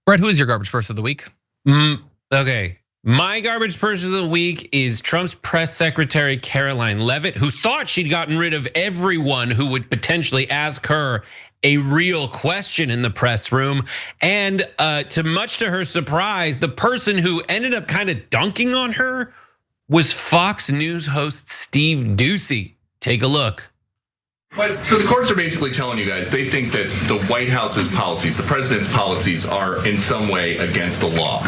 Brett, who is your garbage person of the week? Okay, my garbage person of the week is Trump's press secretary Karoline Leavitt, who thought she'd gotten rid of everyone who would potentially ask her a real question in the press room. And much to her surprise, the person who ended up kind of dunking on her was Fox News host Steve Doocy. Take a look. But so the courts are basically telling you guys they think that the White House's policies, the president's policies, are in some way against the law.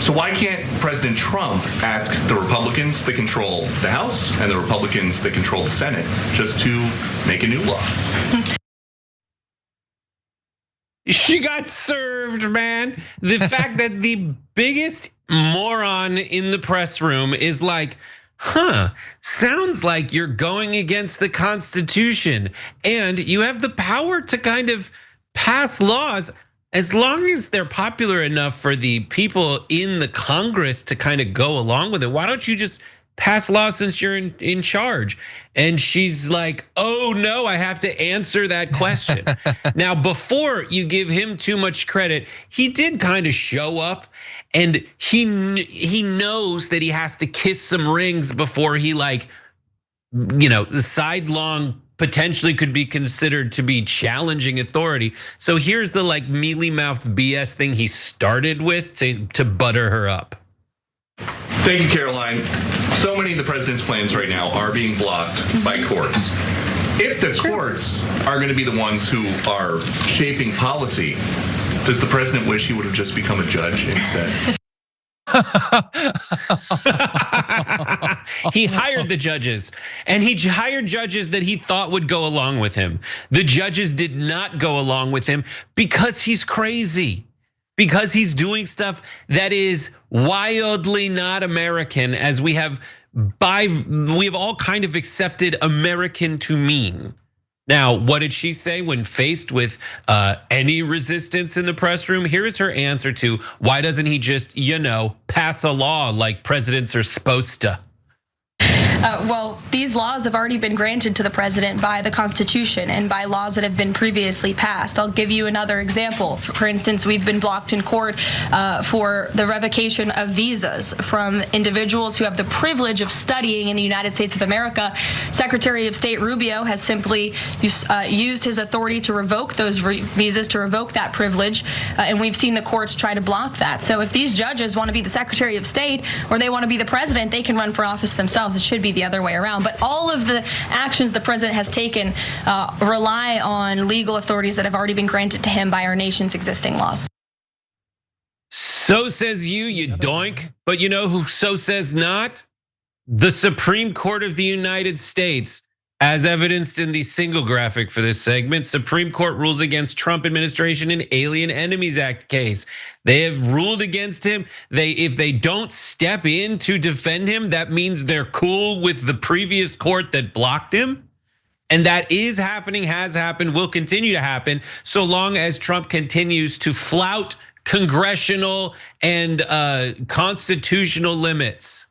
So why can't President Trump ask the Republicans that control the House and the Republicans that control the Senate just to make a new law? She got served, man. The fact that the biggest moron in the press room is like, sounds like you're going against the Constitution and you have the power to kind of pass laws as long as they're popular enough for the people in the Congress to kind of go along with it. Why don't you just pass laws since you're in charge? And she's like, oh no, I have to answer that question. Now, before you give him too much credit, he did kind of show up, and he knows that he has to kiss some rings before he sidelong potentially could be considered to be challenging authority. So here's the mealy mouth BS thing he started with to butter her up. Thank you, Karoline. So many of the president's plans right now are being blocked by courts. If the courts are going to be the ones who are shaping policy, does the president wish he would have just become a judge instead? He hired the judges, and he hired judges that he thought would go along with him. The judges did not go along with him because he's crazy, because he's doing stuff that is wildly not American, as we have all kind of accepted American to mean. Now, what did she say when faced with any resistance in the press room? Here is her answer to why doesn't he just, pass a law like presidents are supposed to? Well, these laws have already been granted to the president by the Constitution and by laws that have been previously passed. I'll give you another example. For instance, we've been blocked in court for the revocation of visas from individuals who have the privilege of studying in the United States of America. Secretary of State Rubio has simply used his authority to revoke those visas, to revoke that privilege, and we've seen the courts try to block that. So if these judges want to be the Secretary of State or they want to be the president, they can run for office themselves. It should be the other way around. But all of the actions the president has taken rely on legal authorities that have already been granted to him by our nation's existing laws. So says you doink. But you know who so says not? The Supreme Court of the United States. As evidenced in the single graphic for this segment, Supreme Court rules against Trump administration in Alien Enemies Act case. They have ruled against him. If they don't step in to defend him, that means they're cool with the previous court that blocked him. And that is happening, has happened, will continue to happen, so long as Trump continues to flout congressional and constitutional limits.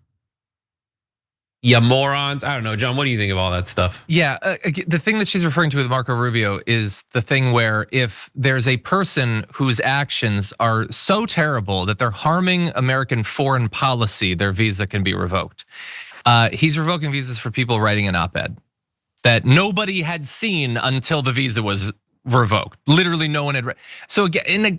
Yeah, morons. I don't know, John, what do you think of all that stuff? Yeah, the thing that she's referring to with Marco Rubio is the thing where if there's a person whose actions are so terrible that they're harming American foreign policy, their visa can be revoked. He's revoking visas for people writing an op-ed that nobody had seen until the visa was revoked. Literally no one had read. So again,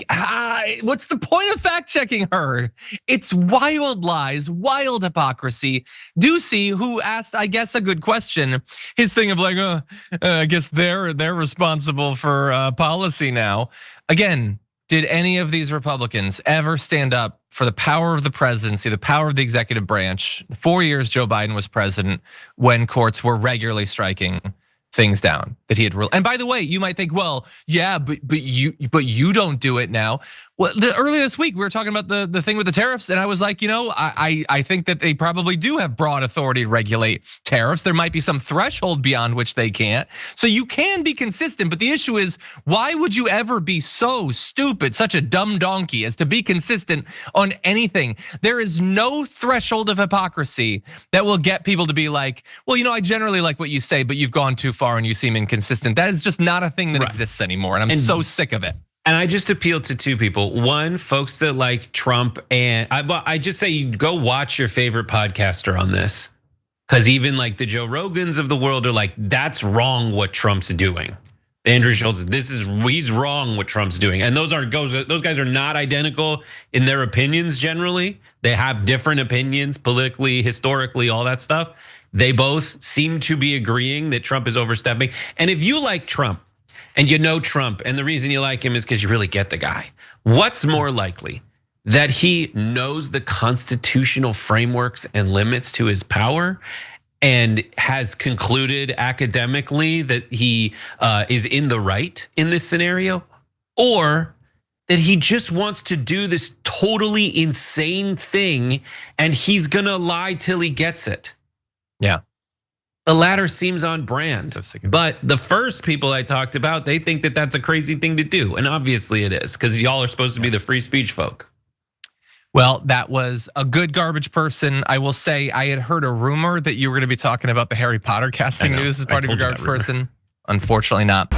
what's the point of fact checking her? It's wild lies, wild hypocrisy. Doocy, who asked, I guess, a good question, his thing of I guess they're responsible for policy now. Again, did any of these Republicans ever stand up for the power of the presidency, the power of the executive branch? 4 years Joe Biden was president when courts were regularly striking things down that he had ruled. And by the way, you might think, well, yeah, but you don't do it now. Well, earlier this week, we were talking about the thing with the tariffs, and I was like, I think that they probably do have broad authority to regulate tariffs. There might be some threshold beyond which they can't. So you can be consistent, but the issue is, why would you ever be so stupid, such a dumb donkey as to be consistent on anything? There is no threshold of hypocrisy that will get people to be like, well, I generally like what you say, but you've gone too far and you seem inconsistent. That is just not a thing that exists anymore, and I'm so sick of it. And I just appeal to two people. One, folks that like Trump, and I just say you go watch your favorite podcaster on this. Because even like the Joe Rogans of the world are like, that's wrong what Trump's doing. Andrew Schultz, he's wrong what Trump's doing. And those guys are not identical in their opinions generally. They have different opinions politically, historically, all that stuff. They both seem to be agreeing that Trump is overstepping. And if you like Trump, and you know Trump, and the reason you like him is because you really get the guy, what's more likely? That he knows the constitutional frameworks and limits to his power and has concluded academically that he is in the right in this scenario, or that he just wants to do this totally insane thing and he's gonna lie till he gets it? Yeah. The latter seems on brand, but the first people I talked about, they think that that's a crazy thing to do. And obviously it is, because y'all are supposed to be the free speech folk. Well, that was a good garbage person. I will say I had heard a rumor that you were gonna be talking about the Harry Potter casting news as part of your garbage person. Unfortunately not.